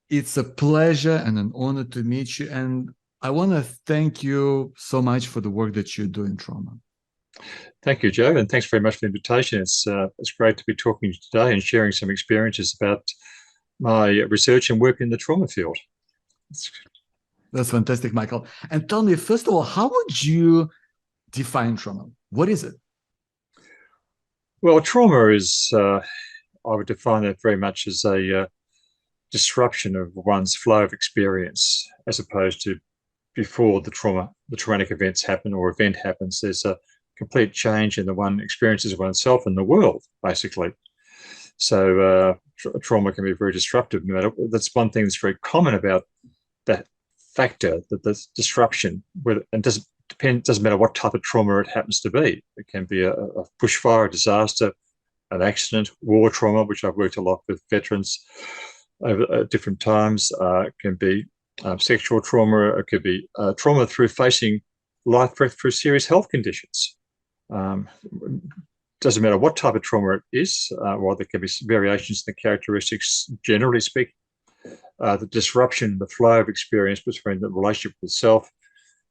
It's a pleasure and an honor to meet you. And I want to thank you so much for the work that you do in trauma. Thank you, Joe, and thanks very much for the invitation. It's great to be talking to you today and sharing some experiences about my research and work in the trauma field. That's fantastic, Michael. And tell me, first of all, how would you define trauma? What is it? Well, trauma is, I would define that very much as a disruption of one's flow of experience, as opposed to before the traumatic events happen or event happens. There's a complete change in the one experiences oneself and the world, basically. So trauma can be very disruptive. No matter, that's one thing that's very common about that factor, that there's disruption, and doesn't matter what type of trauma it happens to be. It can be a bushfire, a disaster, an accident, war trauma, which I've worked a lot with veterans over different times. It can be sexual trauma. It could be trauma through facing life through serious health conditions. Um, doesn't matter what type of trauma it is, while there can be variations in the characteristics, generally speaking. The disruption, the flow of experience between the relationship with self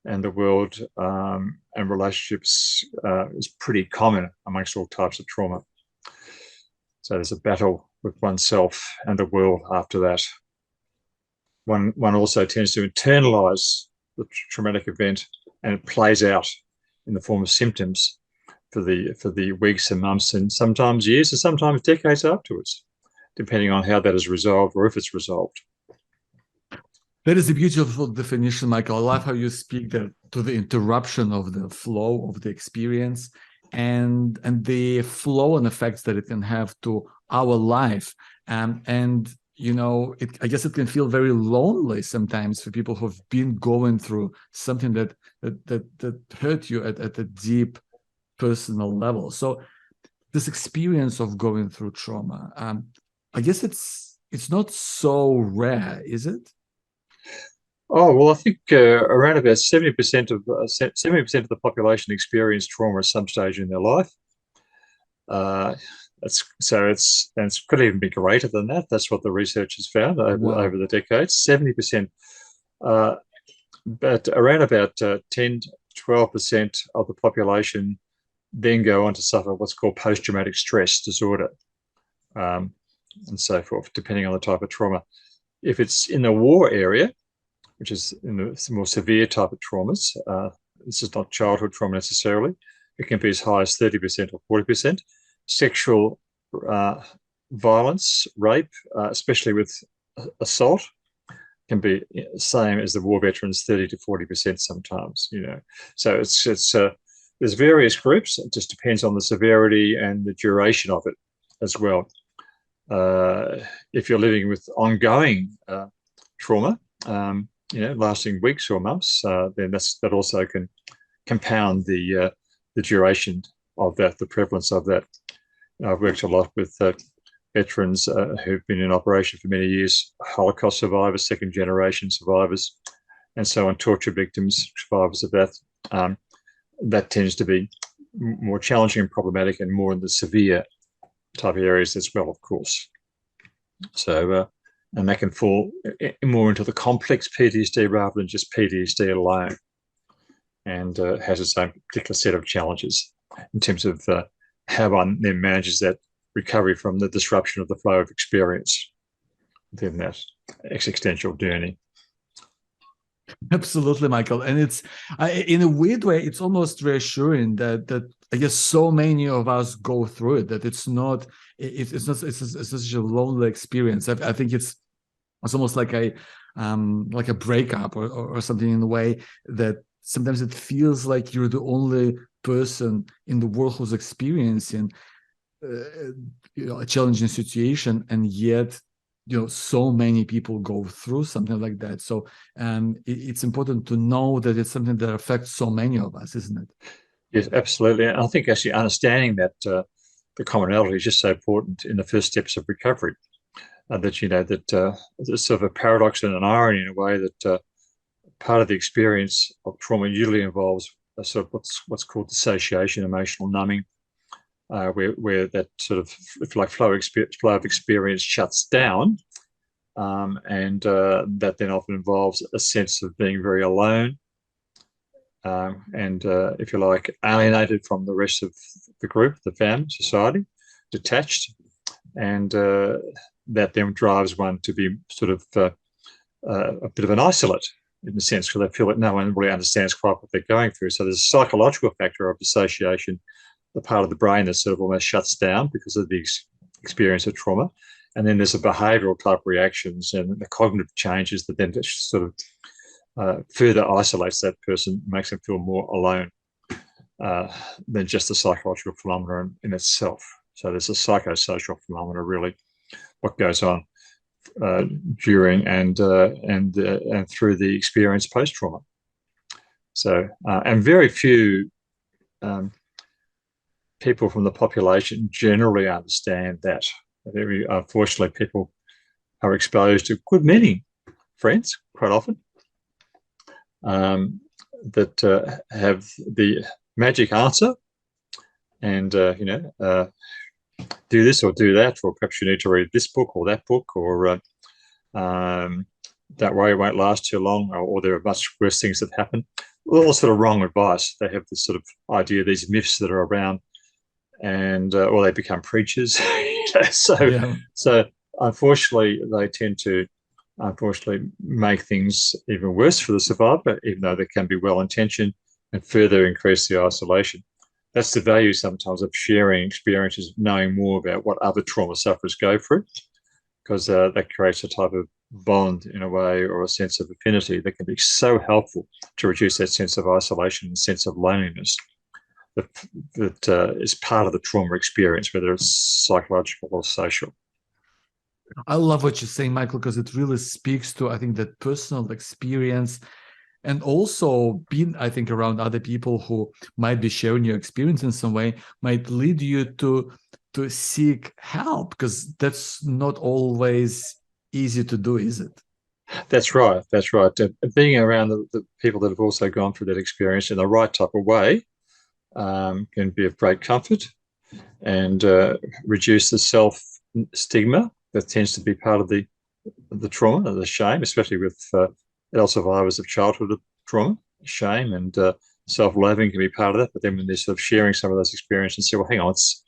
and the world and relationships is pretty common amongst all types of trauma. So there's a battle with oneself and the world after that. One also tends to internalize the traumatic event, and it plays out in the form of symptoms for the weeks and months and sometimes years and sometimes decades afterwards, depending on how that is resolved or if it's resolved. That is a beautiful definition, Michael. I love how you speak there to the interruption of the flow of the experience and the flow and effects that it can have to our life. And I guess it can feel very lonely sometimes for people who've been going through something that hurt you at a deep personal level. So this experience of going through trauma, I guess it's not so rare, is it? Oh well, I think around about 70% of 70% of the population experience trauma at some stage in their life. Uh, it's could even be greater than that. That's what the research has found over Wow. the decades. 70%, uh, but around about 10 to 12% of the population then go on to suffer what's called post-traumatic stress disorder, um, and so forth, depending on the type of trauma. If it's in the war area, which is in the more severe type of traumas, this is not childhood trauma necessarily. It can be as high as 30% or 40%. Sexual violence, rape, especially with assault, can be the same as the war veterans, 30 to 40% sometimes. So it's there's various groups. It just depends on the severity and the duration of it as well. If you're living with ongoing trauma, lasting weeks or months, then that also can compound the duration of that, the prevalence of that. I've worked a lot with veterans who've been in operation for many years, Holocaust survivors, second generation survivors, and so on, torture victims, survivors of that. That tends to be more challenging and problematic and more in the severe type of areas as well, of course. So, and that can fall more into the complex PTSD rather than just PTSD alone, and has its own particular set of challenges in terms of how one then manages that recovery from the disruption of the flow of experience within that existential journey. Absolutely, Michael. And it's in a weird way, it's almost reassuring that I guess so many of us go through it, that it's not it's such a lonely experience. I think it's almost like a breakup or something in a way that sometimes it feels like you're the only person in the world who's experiencing a challenging situation, and yet so many people go through something like that. So it's important to know that it's something that affects so many of us, isn't it? Yes, absolutely. And I think actually understanding that the commonality is just so important in the first steps of recovery. That there's sort of a paradox and an irony in a way that part of the experience of trauma usually involves a sort of what's called dissociation, emotional numbing, where that sort of, if like flow of experience shuts down, and that then often involves a sense of being very alone, and if you like, alienated from the rest of the group, the family, society, detached, and that then drives one to be sort of a bit of an isolate in the sense because they feel that no one really understands quite what they're going through. So there's a psychological factor of dissociation, the part of the brain that sort of almost shuts down because of the experience of trauma. And then there's the behavioural type reactions and the cognitive changes that then sort of further isolates that person, makes them feel more alone than just the psychological phenomena in itself. So there's a psychosocial phenomena, really, what goes on during and through the experience post-trauma. So, and very few people from the population generally understand that. Very unfortunately, people are exposed to a good many friends, quite often, that have the magic answer and, do this or do that, or perhaps you need to read this book or that book, or that way it won't last too long, or there are much worse things that happen. All sort of wrong advice. They have this sort of idea, these myths that are around, and or they become preachers. So unfortunately, they tend to make things even worse for the survivor, even though they can be well-intentioned, and further increase the isolation. That's the value sometimes of sharing experiences, knowing more about what other trauma sufferers go through, because that creates a type of bond in a way, or a sense of affinity that can be so helpful to reduce that sense of isolation and sense of loneliness that is part of the trauma experience, whether it's psychological or social. I love what you're saying, Michael, because it really speaks to, I think, that personal experience, and also being, I think, around other people who might be sharing your experience in some way might lead you to seek help, because that's not always easy to do, is it? That's right. That's right. Being around the people that have also gone through that experience in the right type of way can be of great comfort and reduce the self-stigma that tends to be part of the trauma, the shame, especially with adult survivors of childhood trauma. Shame and self-loathing can be part of that, but then when they're sort of sharing some of those experiences and say, well, hang on, it's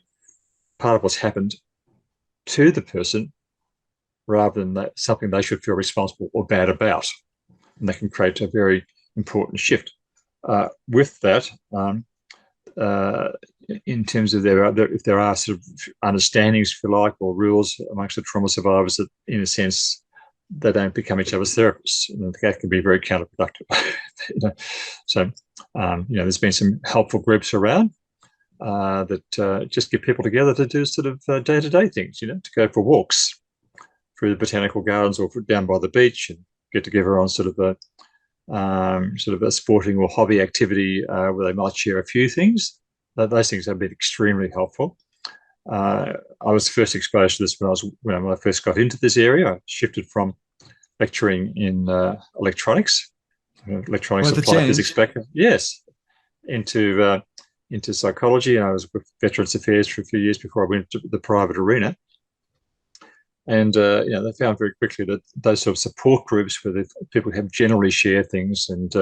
part of what's happened to the person rather than that something they should feel responsible or bad about. And that can create a very important shift. With that, in terms of if there are sort of understandings, if you like, or rules amongst the trauma survivors that, in a sense, they don't become each other's therapists, and that can be very counterproductive. So, there's been some helpful groups around that just get people together to do sort of day-to-day things, to go for walks through the botanical gardens or down by the beach and get together on sort of a sporting or hobby activity where they might share a few things. Those things have been extremely helpful. I was first exposed to this when I first got into this area. I shifted from lecturing in electronics applied physics background, yes, into psychology, and I was with Veterans Affairs for a few years before I went to the private arena. And they found very quickly that those sort of support groups where people have generally share things and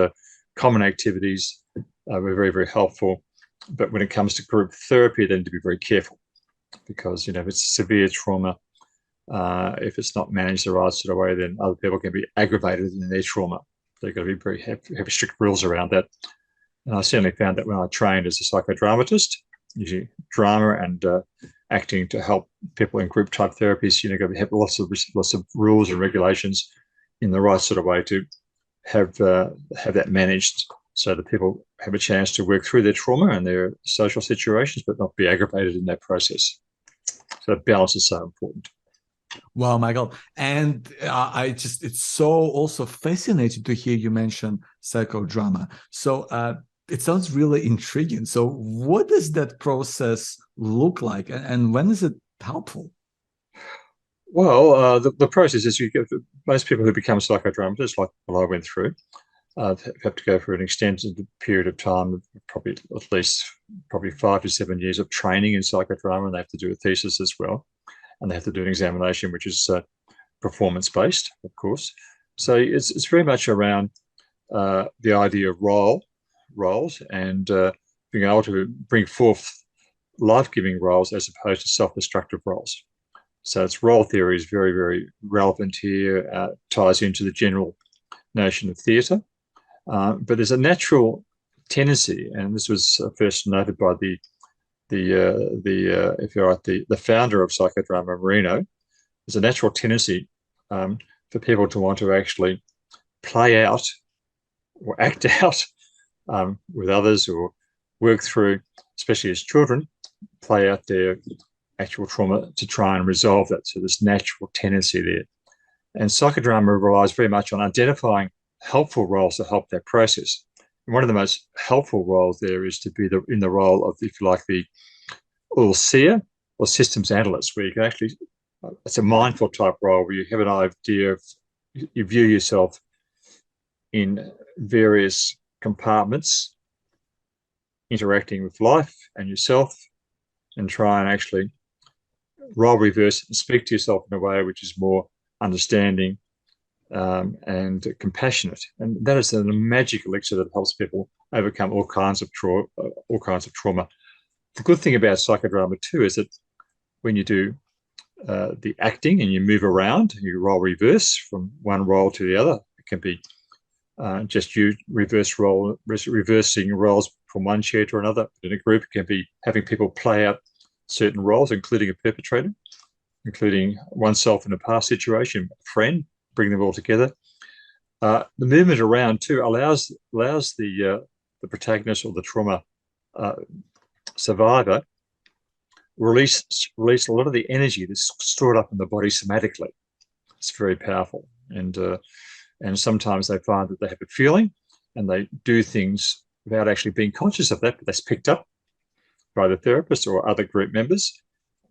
common activities were very, very helpful. But when it comes to group therapy, they need to be very careful because, if it's severe trauma, if it's not managed the right sort of way, then other people can be aggravated in their trauma. They've got to be very have strict rules around that. And I certainly found that when I trained as a psychodramatist, using drama and acting to help people in group type therapies, got to have lots of rules and regulations in the right sort of way to have that managed so that people have a chance to work through their trauma and their social situations, but not be aggravated in that process. So balance is so important. Wow, Michael. And it's so also fascinating to hear you mention psychodrama. So it sounds really intriguing. So what does that process look like, and when is it helpful? Well, the process is most people who become psychodramatists, like what I went through, have to go through an extended period of time, probably at least 5 to 7 years of training in psychodrama, and they have to do a thesis as well, and they have to do an examination, which is performance-based, of course. So it's very much around the idea of roles and being able to bring forth life-giving roles as opposed to self-destructive roles. So its role theory is very, very relevant here, ties into the general notion of theatre. But there's a natural tendency, and this was first noted by if you like, the founder of psychodrama, Marino. There's a natural tendency for people to want to actually play out or act out with others, or work through, especially as children, play out their actual trauma to try and resolve that. So this natural tendency there. And psychodrama relies very much on identifying helpful roles to help that process. And one of the most helpful roles there is to be in the role of, if you like, the little seer or systems analyst, where you can actually, it's a mindful type role where you have an idea of, you view yourself in various compartments, interacting with life and yourself, and try and actually role reverse and speak to yourself in a way which is more understanding and compassionate. And that is a magic elixir that helps people overcome all kinds of trauma. The good thing about psychodrama too is that when you do the acting and you move around, you role reverse from one role to the other. It can be just you reversing roles from one chair to another. In a group, it can be having people play out certain roles, including a perpetrator, including oneself in a past situation, a friend, bring them all together. The movement around too allows the protagonist or the trauma survivor release a lot of the energy that's stored up in the body somatically. It's very powerful, and sometimes they find that they have a feeling and they do things without actually being conscious of that, but that's picked up by the therapist or other group members,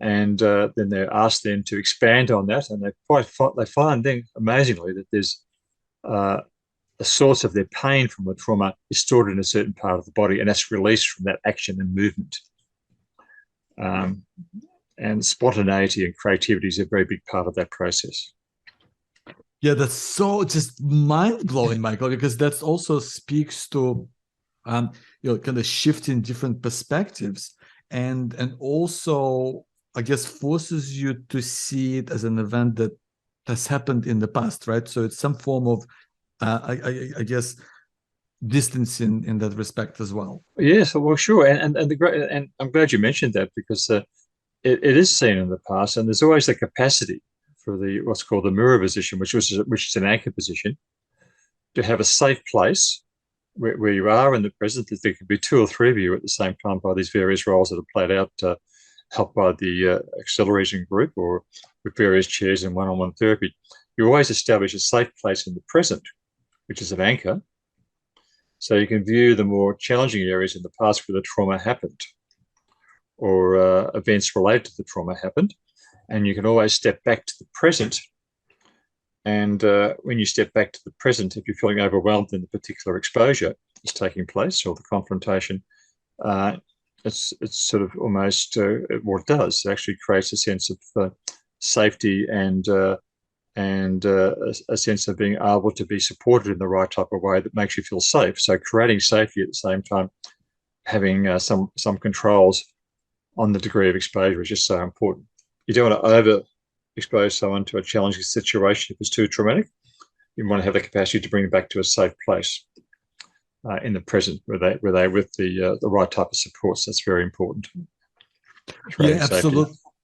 and then they're asked then to expand on that, and they find then amazingly that there's the source of their pain from the trauma is stored in a certain part of the body, and that's released from that action and movement. And spontaneity and creativity is a very big part of that process. Yeah, that's so just mind-blowing, Michael, because that also speaks to kind of shifting different perspectives, and also, I guess, forces you to see it as an event that has happened in the past, right? So it's some form of, I guess, distancing in that respect as well. Yes, well, sure, and I'm glad you mentioned that, because it is seen in the past, and there's always the capacity for the what's called the mirror position, which is an anchor position, to have a safe place where you are in the present. That there could be two or three of you at the same time by these various roles that are played out, helped by the acceleration group or with various chairs and one-on-one therapy. You always establish a safe place in the present, which is an anchor, so you can view the more challenging areas in the past where the trauma happened, or events related to the trauma happened, and you can always step back to the present. And when you step back to the present, if you're feeling overwhelmed in the particular exposure that's taking place or the confrontation, it's sort of almost what it does. It actually creates a sense of safety and a sense of being able to be supported in the right type of way that makes you feel safe. So creating safety at the same time, having some controls on the degree of exposure is just so important. You don't want to overexpose someone to a challenging situation if it's too traumatic. You want to have the capacity to bring them back to a safe place in the present, where they with the right type of supports. That's very important. Yeah,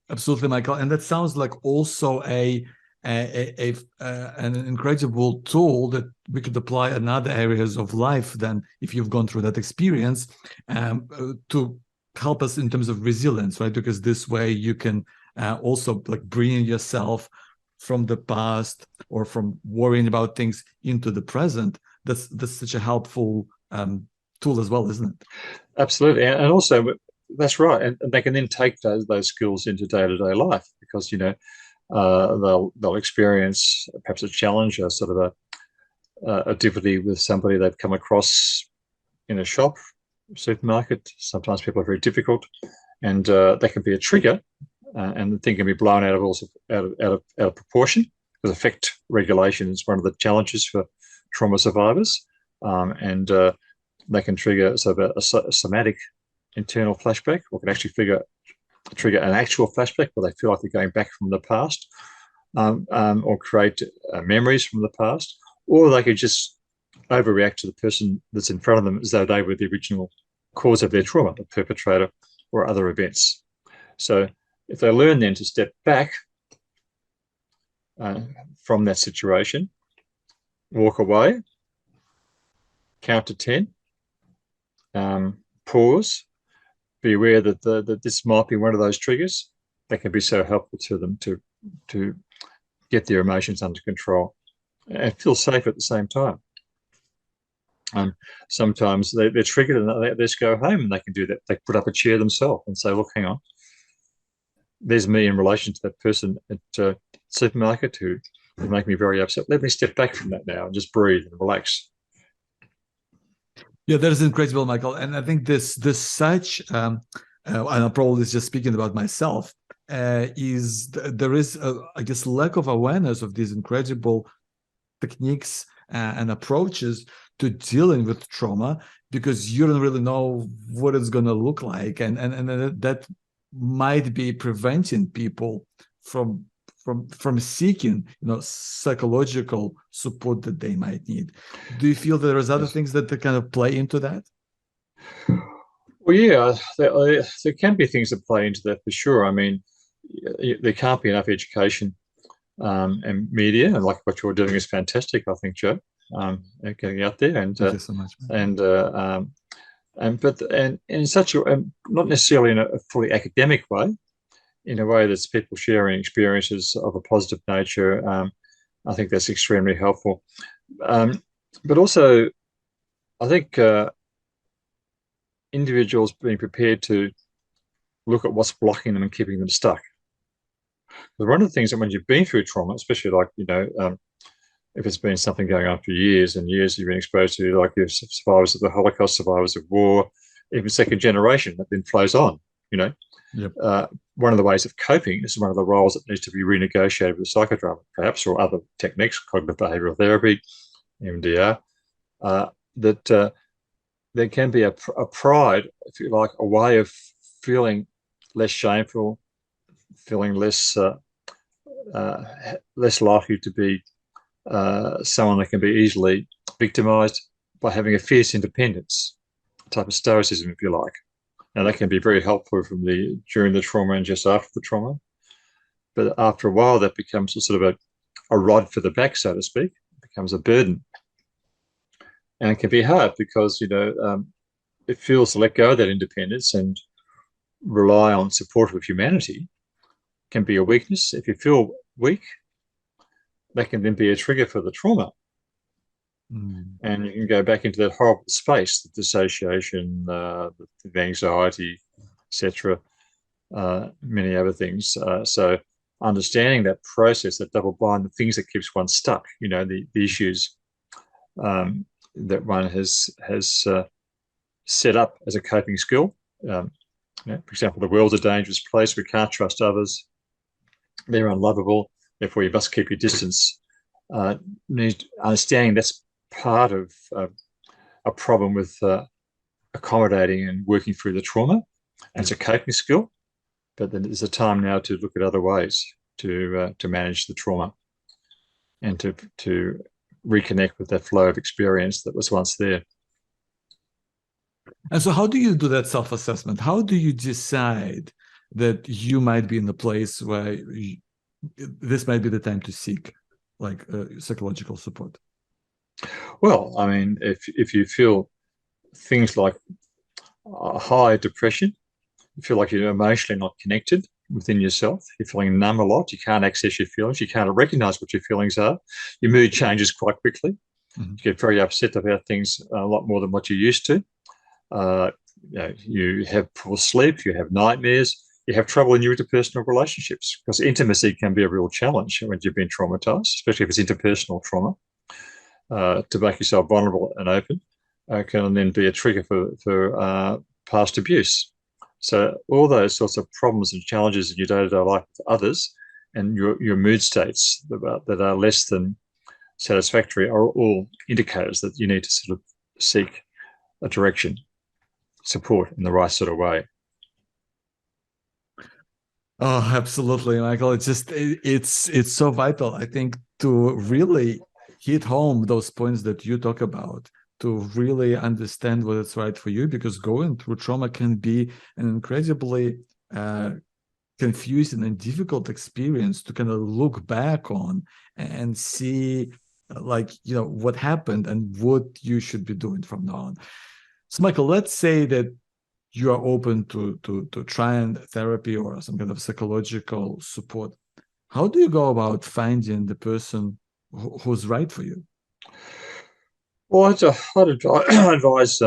absolutely, Michael. And that sounds like also an incredible tool that we could apply in other areas of life than if you've gone through that experience, to help us in terms of resilience, right? Because this way you can also like bringing yourself from the past or from worrying about things into the present. That's such a helpful tool as well, isn't it? Absolutely, and also that's right, and they can then take those skills into day-to-day life, because they'll experience perhaps a challenge, a sort of a difficulty with somebody they've come across in a shop, supermarket. Sometimes people are very difficult, and that can be a trigger, and the thing can be blown out of proportion, because affect regulation is one of the challenges for trauma survivors, and they can trigger a somatic internal flashback, or can actually trigger an actual flashback where they feel like they're going back from the past, or create memories from the past, or they could just overreact to the person that's in front of them as though they were the original cause of their trauma, the perpetrator or other events. So if they learn then to step back from that situation, walk away, count to 10, pause, be aware that this might be one of those triggers, that can be so helpful to them to get their emotions under control and feel safe at the same time. Sometimes they're triggered and they just go home and they can do that. They put up a chair themselves and say, look, hang on, there's me in relation to that person at supermarket who make me very upset. Let me step back from that now and just breathe and relax. Yeah, that is incredible, Michael. And I think this such, and I'm probably just speaking about myself, there is, I guess, lack of awareness of these incredible techniques and approaches to dealing with trauma, because you don't really know what it's going to look like, and that might be preventing people from seeking, psychological support that they might need. Do you feel there is other things that kind of play into that? Well, yeah, there can be things that play into that for sure. I mean, there can't be enough education and media, and like what you're doing is fantastic, I think, Joe. Getting out there and thank you so much, and in such a not necessarily in a fully academic way, in a way that's people sharing experiences of a positive nature. I think that's extremely helpful. But also, I think individuals being prepared to look at what's blocking them and keeping them stuck. But one of the things that when you've been through trauma, especially like, if it's been something going on for years and years, you've been exposed to, like your survivors of the Holocaust, survivors of war, even second generation, that then flows on, Yep. One of the ways of coping, this is one of the roles that needs to be renegotiated with psychodrama, perhaps, or other techniques, cognitive behavioral therapy, MDR, that there can be a pride, if you like, a way of feeling less shameful, feeling less likely to be someone that can be easily victimized, by having a fierce independence, type of stoicism, if you like. Now, that can be very helpful during the trauma and just after the trauma. But after a while, that becomes a sort of a rod for the back, so to speak. It becomes a burden. And it can be hard because, it feels to let go of that independence and rely on support of humanity can be a weakness. If you feel weak, that can then be a trigger for the trauma. And you can go back into that horrible space, the dissociation, the anxiety, etc., many other things. So understanding that process, that double bind, the things that keeps one stuck, the issues that one has set up as a coping skill. For example, the world's a dangerous place. We can't trust others. They're unlovable. Therefore, you must keep your distance. Understanding that's part of a problem with accommodating and working through the trauma. And it's a coping skill, but then there's a time now to look at other ways to manage the trauma and to reconnect with that flow of experience that was once there. And so how do you do that self-assessment? How do you decide that you might be in a place where this might be the time to seek psychological support? Well, I mean, if you feel things like high depression, you feel like you're emotionally not connected within yourself, you're feeling numb a lot, you can't access your feelings, you can't recognize what your feelings are, your mood changes quite quickly, you get very upset about things a lot more than what you used to. You have poor sleep, you have nightmares, you have trouble in your interpersonal relationships, because intimacy can be a real challenge when you've been traumatized, especially if it's interpersonal trauma. To make yourself vulnerable and open can then be a trigger for past abuse. So all those sorts of problems and challenges in your day-to-day life with others and your mood states that are less than satisfactory are all indicators that you need to sort of seek a direction, support in the right sort of way. Oh, absolutely, Michael. It's so vital, I think, to really hit home those points that you talk about, to really understand what is right for you, because going through trauma can be an incredibly confusing and difficult experience to kind of look back on and see, like, what happened and what you should be doing from now on. So, Michael, let's say that you are open to trying therapy or some kind of psychological support. How do you go about finding the person who's right for you? Well, I'd advise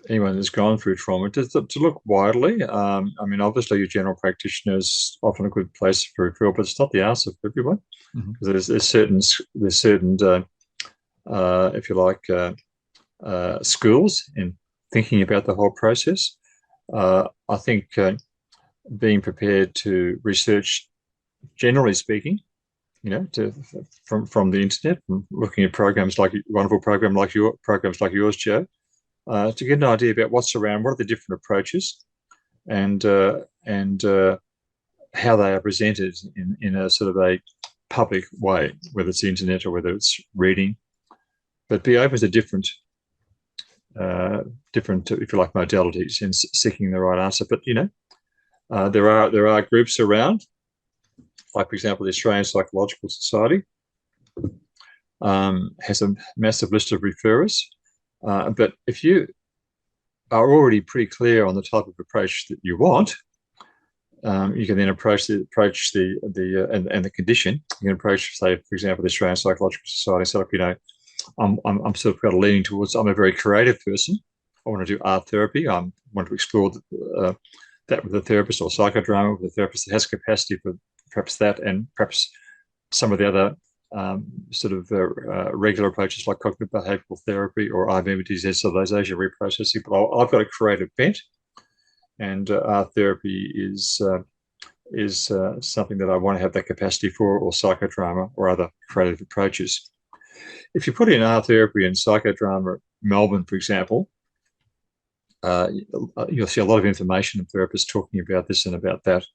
anyone that's gone through trauma to look widely. I mean, obviously, your general practitioner is often a good place for referral, but it's not the answer for everyone. Mm-hmm. There's certain if you like, schools in thinking about the whole process. I think being prepared to research, generally speaking, from the internet, from looking at programs like wonderful programs like yours, Joe, to get an idea about what's around, what are the different approaches, and how they are presented in a sort of a public way, whether it's the internet or whether it's reading. But be open to different, if you like, modalities in seeking the right answer. But there are groups around, like for example, the Australian Psychological Society has a massive list of referrers. But if you are already pretty clear on the type of approach that you want, you can then approach the condition. You can approach, say, for example, the Australian Psychological Society. So, I'm sort of got a leaning towards. I'm a very creative person. I want to do art therapy. I want to explore that with a therapist, or psychodrama with a therapist that has capacity for perhaps that, and perhaps some of the other regular approaches like cognitive behavioural therapy or IBM desensitization reprocessing. But I've got a creative bent, and art therapy is something that I want to have that capacity for, or psychodrama or other creative approaches. If you put in art therapy and psychodrama, Melbourne, for example, you'll see a lot of information of therapists talking about this and about that.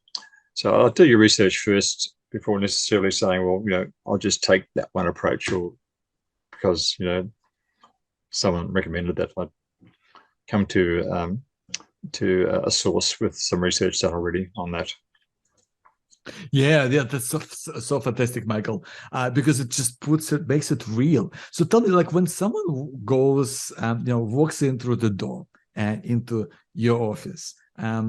So I'll do your research first before necessarily saying, well, I'll just take that one approach, or because, someone recommended that. I'd come to a source with some research done already on that. Yeah, that's so fantastic, Michael, because it just makes it real. So tell me, like, when someone goes, walks in through the door and into your office, I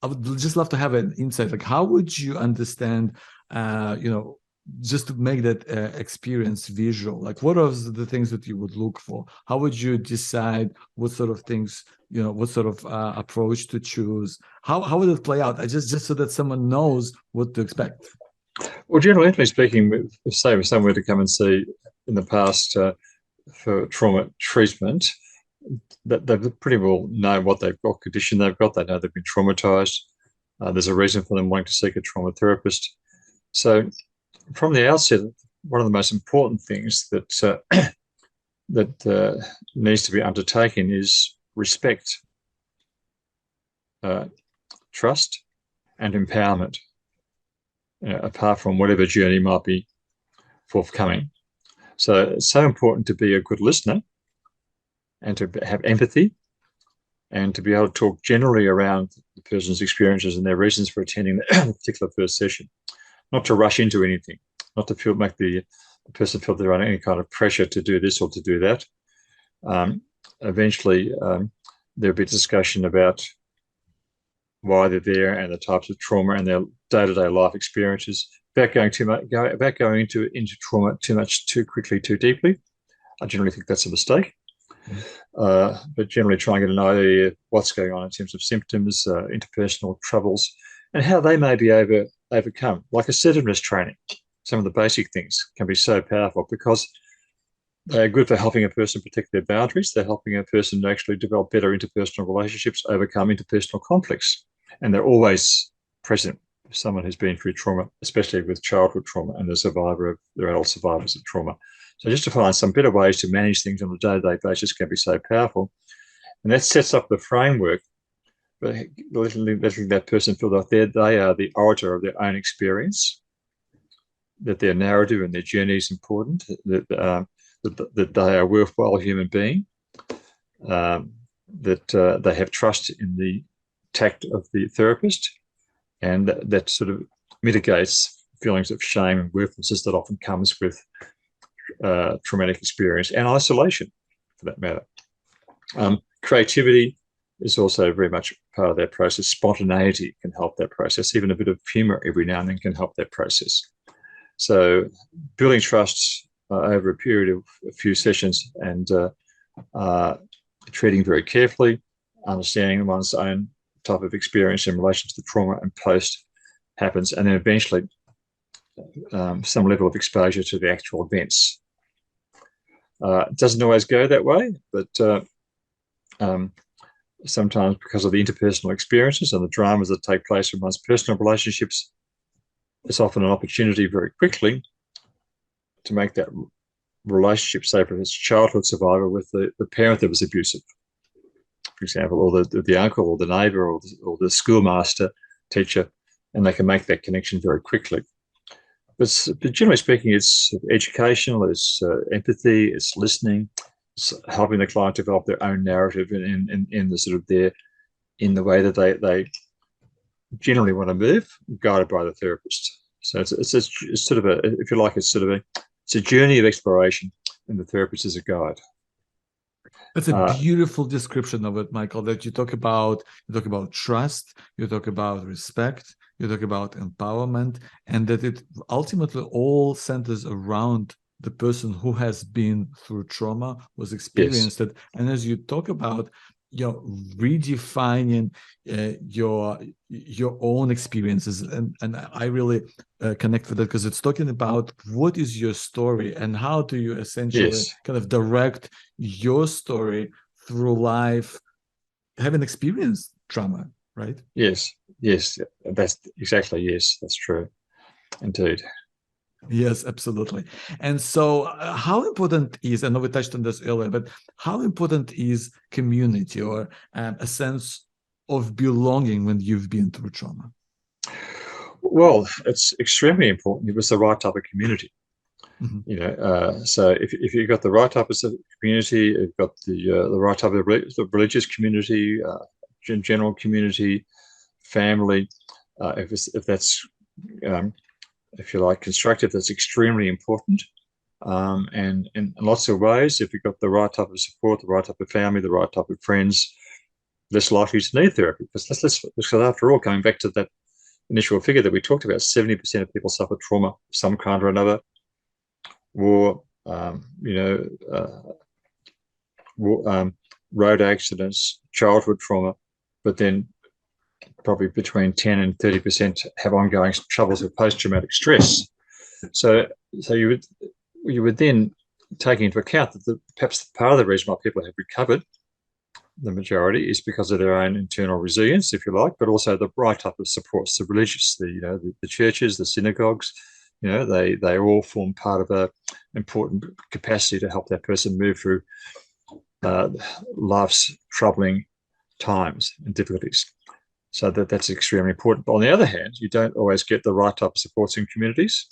would just love to have an insight. Like, how would you understand, just to make that experience visual? Like, what are the things that you would look for? How would you decide what sort of things, what sort of approach to choose? How would it play out? Just so that someone knows what to expect. Well, generally speaking, say if someone were to come and see in the past for trauma treatment, that they pretty well know what they've got, condition they've got. They know they've been traumatized. There's a reason for them wanting to seek a trauma therapist. So from the outset, one of the most important things that needs to be undertaken is respect, trust, and empowerment, apart from whatever journey might be forthcoming. So it's so important to be a good listener, and to have empathy, and to be able to talk generally around the person's experiences and their reasons for attending the particular first session. Not to rush into anything, not to make the person feel they're under any kind of pressure to do this or to do that. Eventually, there'll be discussion about why they're there and the types of trauma and their day-to-day life experiences. About going into trauma too quickly, too deeply. I generally think that's a mistake. But generally try and get an idea of what's going on in terms of symptoms, interpersonal troubles, and how they may be overcome. Like assertiveness training, some of the basic things can be so powerful because they're good for helping a person protect their boundaries. They're helping a person to actually develop better interpersonal relationships, overcome interpersonal conflicts, and they're always present someone who's been through trauma, especially with childhood trauma, and they're adult survivors of trauma. So just to find some better ways to manage things on a day-to-day basis can be so powerful. And that sets up the framework for letting that person feel like they are the orator of their own experience, that their narrative and their journey is important, that they are a worthwhile human being, that they have trust in the tact of the therapist, and that sort of mitigates feelings of shame and worthlessness that often comes with traumatic experience and isolation, for that matter. Creativity is also very much part of that process. Spontaneity can help that process. Even a bit of humor every now and then can help that process. So building trust over a period of a few sessions and treating very carefully, understanding one's own type of experience in relation to the trauma and post happens, and then eventually some level of exposure to the actual events. It doesn't always go that way, but sometimes because of the interpersonal experiences and the dramas that take place in one's personal relationships, it's often an opportunity very quickly to make that relationship, say for his childhood survivor, with the parent that was abusive, for example, or the uncle or the neighbour or the schoolmaster, teacher, and they can make that connection very quickly. But generally speaking, it's educational, it's empathy, it's listening, it's helping the client develop their own narrative in the sort of in the way that they generally want to move, guided by the therapist. So it's sort of if you like, it's a journey of exploration, and the therapist is a guide. That's a beautiful description of it, Michael, that you talk about trust, you talk about respect, you talk about empowerment, and that it ultimately all centers around the person who has been through trauma, was experienced it. And as you talk about, redefining your own experiences, and I really connect with that, because it's talking about what is your story and how do you essentially kind of direct your story through life, having experienced trauma, right? Yes, that's exactly, yes, that's true, indeed. Yes, absolutely. And so how important is, I know we touched on this earlier, but how important is community, or a sense of belonging when you've been through trauma? Well, it's extremely important. It was the right type of community. So if you've got the right type of community, you've got the right type of the religious community, general community, family, if that's if you like, constructive, that's extremely important. And in lots of ways, if you've got the right type of support, the right type of family, the right type of friends, less likely to need therapy. Because after all, coming back to that initial figure that we talked about, 70% of people suffer trauma of some kind or another, war, road accidents, childhood trauma, but then probably between 10 and 30% have ongoing troubles with post-traumatic stress. So you would then take into account that perhaps part of the reason why people have recovered, the majority, is because of their own internal resilience, if you like, but also the right type of supports, the religious, the churches, the synagogues, they all form part of an important capacity to help that person move through life's troubling times and difficulties. So that's extremely important. But on the other hand, you don't always get the right type of supports in communities.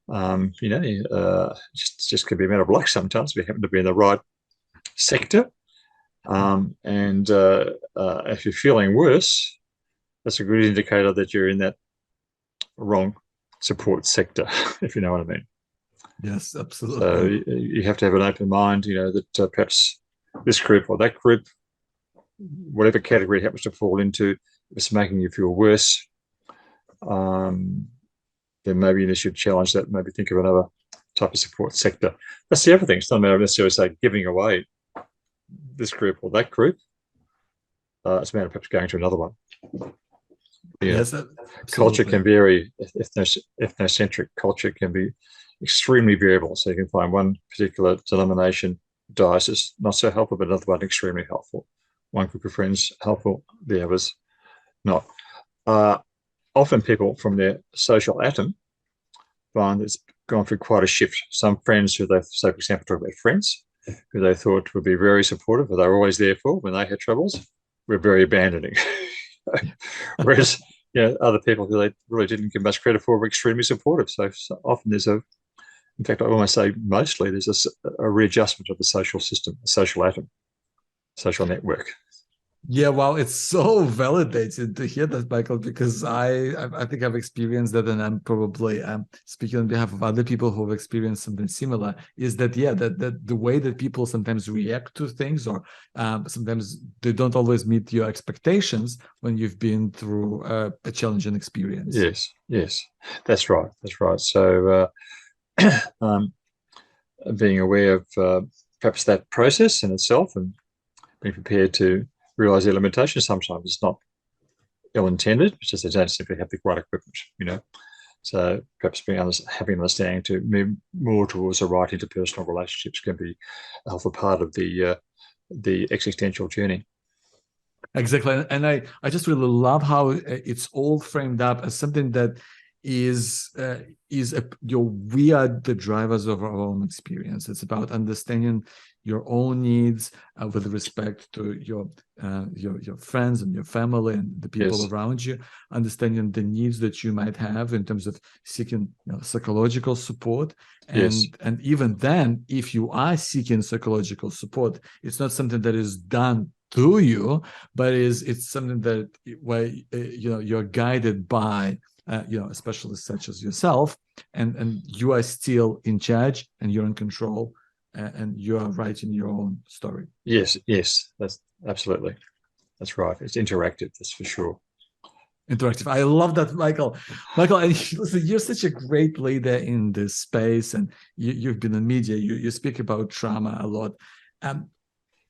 Just could be a matter of luck sometimes. We happen to be in the right sector. And if you're feeling worse, that's a good indicator that you're in that wrong support sector, if you know what I mean. Yes, absolutely. So you have to have an open mind, that perhaps this group or that group, whatever category it happens to fall into, if it's making you feel worse, then maybe you should challenge that, maybe think of another type of support sector. That's the other thing. It's not a matter of necessarily say giving away this group or that group. It's a matter of perhaps going to another one. Yes, culture can vary. Ethnocentric culture can be extremely variable. So you can find one particular denomination, diocese, not so helpful, but another one extremely helpful. One group of friends helpful, the others not. often people from their social atom find it's gone through quite a shift. Some friends who they, say, for example, talk about friends who they thought would be very supportive, or they were always there for when they had troubles, were very abandoning. Whereas, other people who they really didn't give much credit for were extremely supportive. So often there's in fact, I almost say mostly there's a readjustment of the social system, the social atom, social network. Yeah, well, it's so validating to hear that, Michael, because I think I've experienced that, and I'm probably speaking on behalf of other people who have experienced something similar. Is that that the way that people sometimes react to things, or sometimes they don't always meet your expectations when you've been through a challenging experience. Yes, that's right. That's right. So being aware of perhaps that process in itself and being prepared to realize their limitations. Sometimes it's not ill-intended, it's just they don't simply have the right equipment. So perhaps having understanding to move more towards the right interpersonal relationships can be a helpful part of the existential journey. Exactly, and I just really love how it's all framed up as something that we are the drivers of our own experience. It's about understanding your own needs with respect to your friends and your family and the people around you, understanding the needs that you might have in terms of seeking psychological support. And even then, if you are seeking psychological support, it's not something that is done to you, but it's something that where you're guided by specialists such as yourself, and you are still in charge and you're in control, and you are writing your own story. Yes, that's absolutely, that's right. It's interactive, that's for sure. Interactive. I love that, Michael. And listen, you're such a great leader in this space, and you've been in media. You speak about trauma a lot.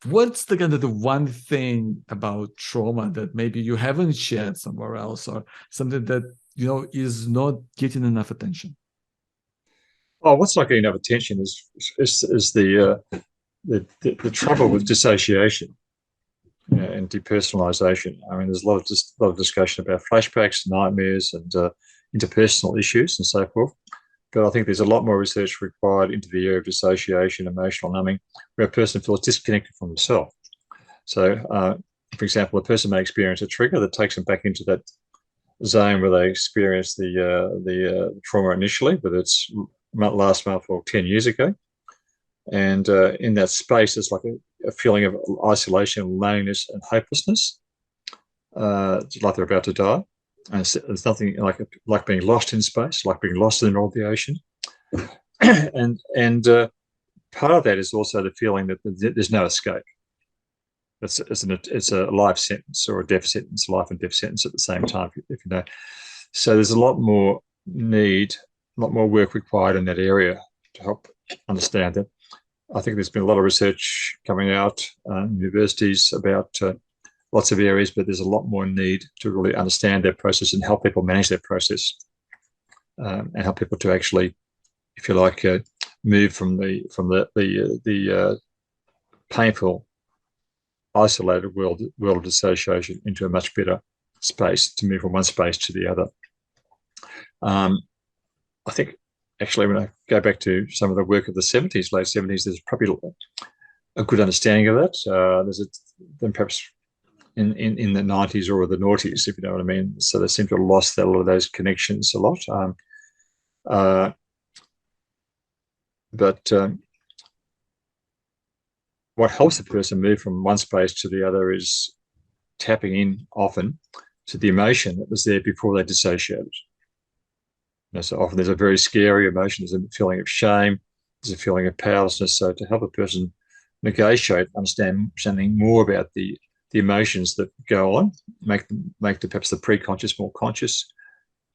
What's the kind of the one thing about trauma that maybe you haven't shared somewhere else, or something that is not getting enough attention? Oh, what's not getting enough attention is the trouble with dissociation and depersonalization. I mean, there's a lot of discussion about flashbacks, nightmares, and interpersonal issues and so forth. But I think there's a lot more research required into the area of dissociation, emotional numbing, where a person feels disconnected from themselves. So, for example, a person may experience a trigger that takes them back into that zone where they experienced the trauma initially, whether it's last month or 10 years ago. And in that space, there's like a feeling of isolation, loneliness, and hopelessness. It's like they're about to die. And it's nothing like being lost in space, like being lost in the middle of the ocean. and part of that is also the feeling that there's no escape. It's a life sentence or a death sentence, life and death sentence at the same time, if you know. So there's a lot more work required in that area to help understand that. I think there's been a lot of research coming out in universities about lots of areas, but there's a lot more need to really understand their process and help people manage their process, and help people to actually, if you like, move from the painful, isolated world of dissociation into a much better space, to move from one space to the other. I think actually when I go back to some of the work of the 70s, late 70s, there's probably a good understanding of that. Then perhaps in the 90s or the noughties, if you know what I mean. So they seem to have lost a lot of those connections a lot. But what helps a person move from one space to the other is tapping in often to the emotion that was there before they dissociated. So often there's a very scary emotion. There's a feeling of shame. There's a feeling of powerlessness. So to help a person negotiate, understanding more about the emotions that go on, make perhaps the pre-conscious more conscious,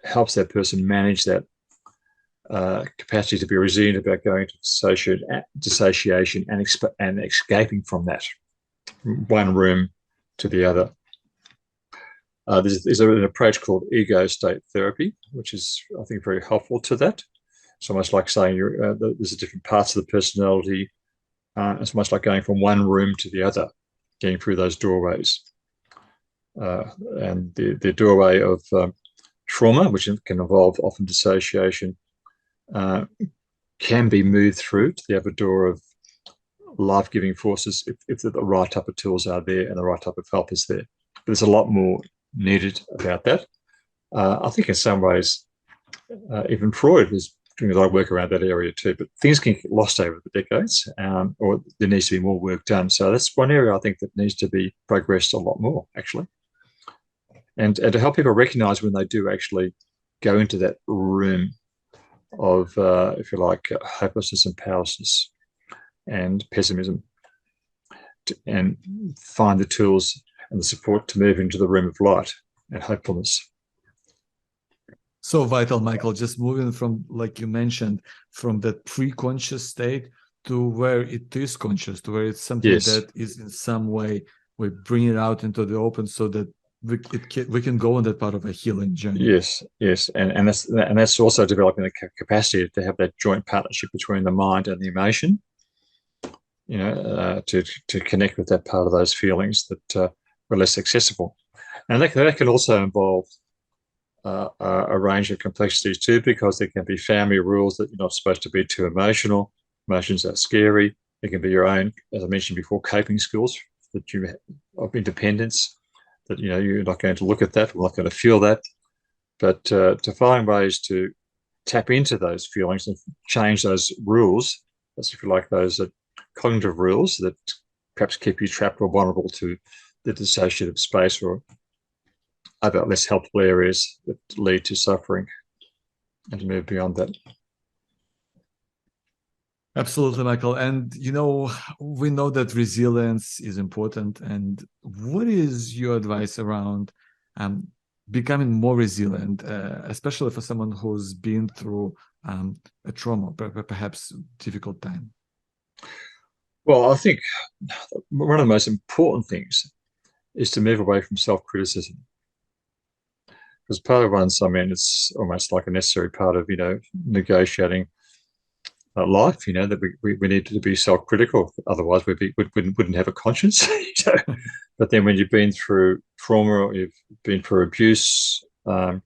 helps that person manage that capacity to be resilient about going to dissociation and escaping from that, from one room to the other. There's an approach called ego state therapy, which is, I think, very helpful to that. It's almost like saying there's different parts of the personality. It's almost like going from one room to the other, getting through those doorways. And the doorway of trauma, which can involve often dissociation, can be moved through to the other door of life-giving forces if the right type of tools are there and the right type of help is there. But there's a lot more needed about that. I think in some ways, even Freud was doing a lot of work around that area too, but things can get lost over the decades, or there needs to be more work done. So that's one area I think that needs to be progressed a lot more, actually. And to help people recognize when they do actually go into that room of, if you like, hopelessness and powerlessness and pessimism, and find the tools and the support to move into the room of light and hopefulness. So vital, Michael, just moving from, like you mentioned, from that pre-conscious state to where it is conscious, to where it's something that is in some way, we bring it out into the open so that we can go on that part of a healing journey. Yes, and that's also developing the capacity to have that joint partnership between the mind and the emotion, to connect with that part of those feelings that are less accessible. And that can also involve a range of complexities too, because there can be family rules that you're not supposed to be too emotional. Emotions are scary. It can be your own, as I mentioned before, coping skills that you have of independence, that you're not going to look at that, we're not going to feel that. But to find ways to tap into those feelings and change those rules, as if you like, those cognitive rules that perhaps keep you trapped or vulnerable to the dissociative space or other less helpful areas that lead to suffering, and to move beyond that. Absolutely, Michael. And, we know that resilience is important. And what is your advice around becoming more resilient, especially for someone who's been through a trauma, perhaps difficult time? Well, I think one of the most important things is to move away from self-criticism. Because part of it's almost like a necessary part of, negotiating life, that we need to be self-critical. Otherwise, we wouldn't have a conscience. But then when you've been through trauma, or you've been through abuse, long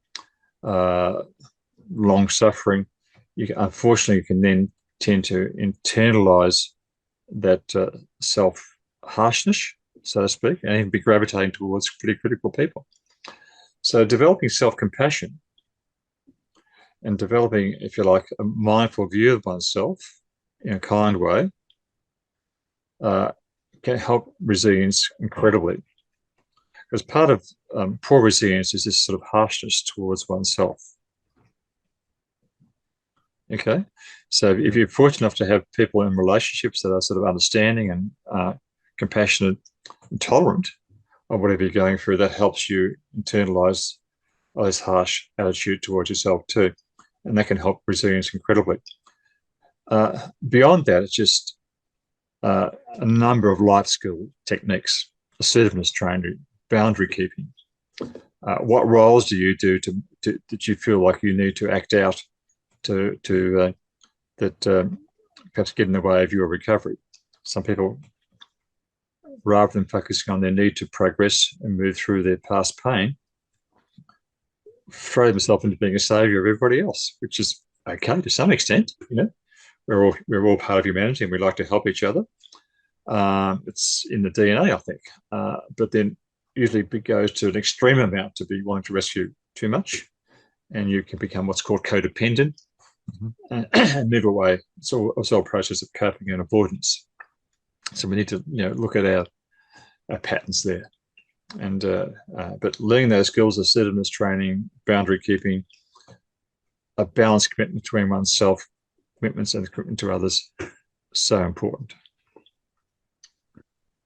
suffering, unfortunately, you can then tend to internalize that self-harshness, so to speak, and even be gravitating towards pretty critical people. So developing self-compassion and developing, if you like, a mindful view of oneself in a kind way can help resilience incredibly. Because part of poor resilience is this sort of harshness towards oneself. Okay, so if you're fortunate enough to have people in relationships that are sort of understanding and compassionate and tolerant of whatever you're going through, that helps you internalize this harsh attitude towards yourself too. And that can help resilience incredibly. Beyond that, it's just a number of life skill techniques: assertiveness training, boundary keeping. What roles do you do that you feel like you need to act out that perhaps get in the way of your recovery? Some people, rather than focusing on their need to progress and move through their past pain, throw themselves into being a savior of everybody else, which is okay to some extent. We're all part of humanity and we like to help each other. It's in the DNA, I think. But then usually it goes to an extreme amount to be wanting to rescue too much, and you can become what's called codependent and move away. It's all a process of coping and avoidance. So we need to look at our patterns there. And but learning those skills, assertiveness training, boundary keeping, a balanced commitment between oneself, commitments and commitment to others, so important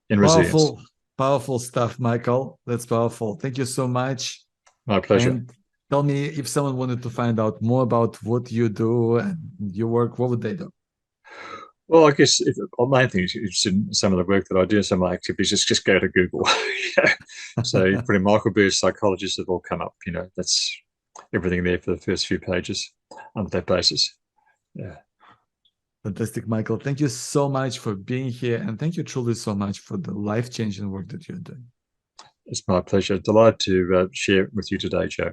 in resilience. Powerful stuff, Michael. That's powerful. Thank you so much. My pleasure. And tell me, if someone wanted to find out more about what you do and your work, what would they do? Well, I guess the main thing is interested in some of the work that I do, some of my activities, just go to Google. So you put in Michael Burge psychologist, it'll come up. That's everything there for the first few pages on that basis. Yeah. Fantastic, Michael. Thank you so much for being here, and thank you truly so much for the life-changing work that you're doing. It's my pleasure. Delighted to share with you today, Joe.